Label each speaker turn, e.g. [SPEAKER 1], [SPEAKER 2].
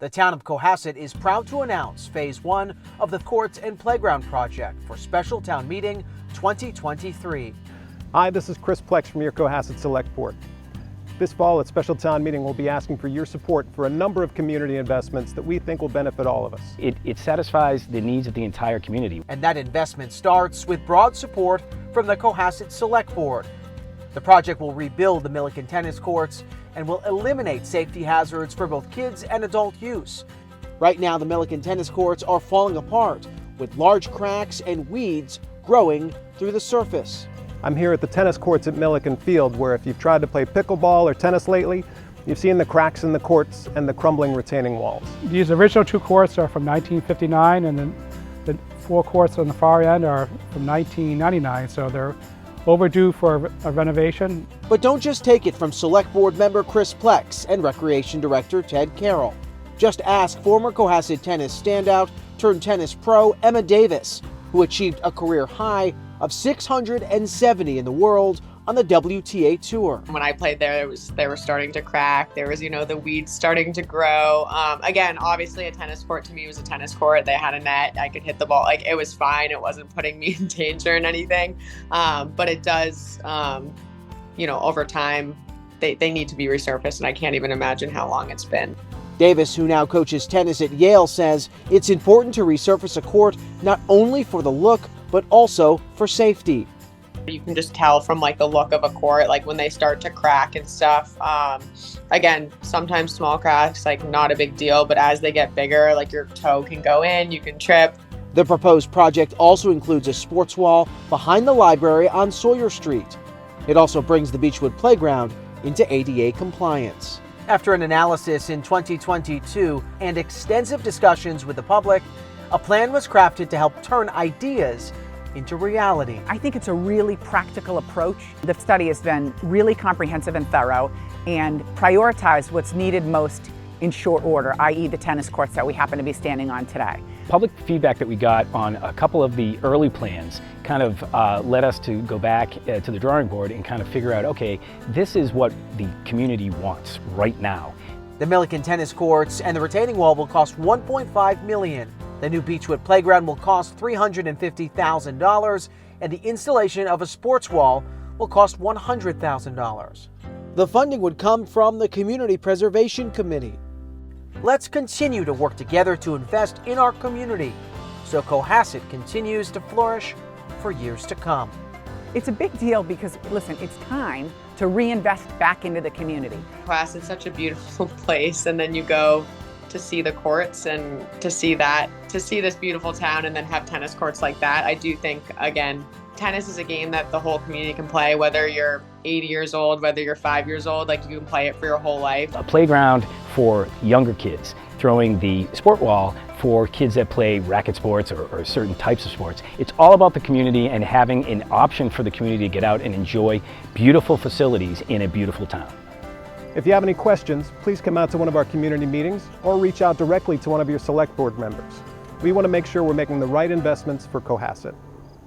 [SPEAKER 1] The town of Cohasset is proud to announce Phase 1 of the Courts and Playground Project for Special Town Meeting 2023.
[SPEAKER 2] Hi, this is Chris Plex from your Cohasset Select Board. This fall at Special Town Meeting, we'll be asking for your support for a number of community investments that we think will benefit all of us.
[SPEAKER 3] It satisfies the needs of the entire community.
[SPEAKER 1] And that investment starts with broad support from the Cohasset Select Board. The project will rebuild the Milliken tennis courts and will eliminate safety hazards for both kids and adult use. Right now, the Milliken tennis courts are falling apart with large cracks and weeds growing through the surface.
[SPEAKER 2] I'm here at the tennis courts at Milliken Field, where if you've tried to play pickleball or tennis lately, you've seen the cracks in the courts and the crumbling retaining walls.
[SPEAKER 4] These original two courts are from 1959, and then the four courts on the far end are from 1999, so they're overdue for a renovation.
[SPEAKER 1] But don't just take it from Select Board member Chris Plex and Recreation Director Ted Carroll. Just ask former Cohasset tennis standout turned tennis pro Emma Davis, who achieved a career high of 670 in the world on the WTA Tour.
[SPEAKER 5] When I played there, they were starting to crack. There was, the weeds starting to grow. Again, obviously a tennis court to me was a tennis court. They had a net. I could hit the ball. It was fine. It wasn't putting me in danger and anything. But it does, over time, they need to be resurfaced, and I can't even imagine how long it's been.
[SPEAKER 1] Davis, who now coaches tennis at Yale, says it's important to resurface a court not only for the look, but also for safety.
[SPEAKER 5] You can just tell from the look of a court, when they start to crack and stuff. Again, sometimes small cracks, not a big deal, but as they get bigger, your toe can go in, you can trip.
[SPEAKER 1] The proposed project also includes a sports wall behind the library on Sawyer Street. It also brings the Beechwood Playground into ADA compliance. After an analysis in 2022 and extensive discussions with the public, a plan was crafted to help turn ideas into reality.
[SPEAKER 6] I think it's a really practical approach. The study has been really comprehensive and thorough and prioritized what's needed most in short order, i.e. the tennis courts that we happen to be standing on today.
[SPEAKER 3] Public feedback that we got on a couple of the early plans kind of led us to go back to the drawing board and kind of figure out, okay, this is what the community wants right now.
[SPEAKER 1] The Milliken tennis courts and the retaining wall will cost $1.5 million. The new Beechwood Playground will cost $350,000, and the installation of a sports wall will cost $100,000. The funding would come from the Community Preservation Committee. Let's continue to work together to invest in our community so Cohasset continues to flourish for years to come.
[SPEAKER 6] It's a big deal because, listen, it's time to reinvest back into the community.
[SPEAKER 5] Cohasset's such a beautiful place, and then you go to see the courts and to see this beautiful town and then have tennis courts like that. I do think, again, tennis is a game that the whole community can play, whether you're 80 years old, whether you're 5 years old, you can play it for your whole life.
[SPEAKER 3] A playground for younger kids, throwing the sport wall for kids that play racket sports or certain types of sports. It's all about the community and having an option for the community to get out and enjoy beautiful facilities in a beautiful town.
[SPEAKER 2] If you have any questions, please come out to one of our community meetings or reach out directly to one of your Select Board members. We want to make sure we're making the right investments for Cohasset.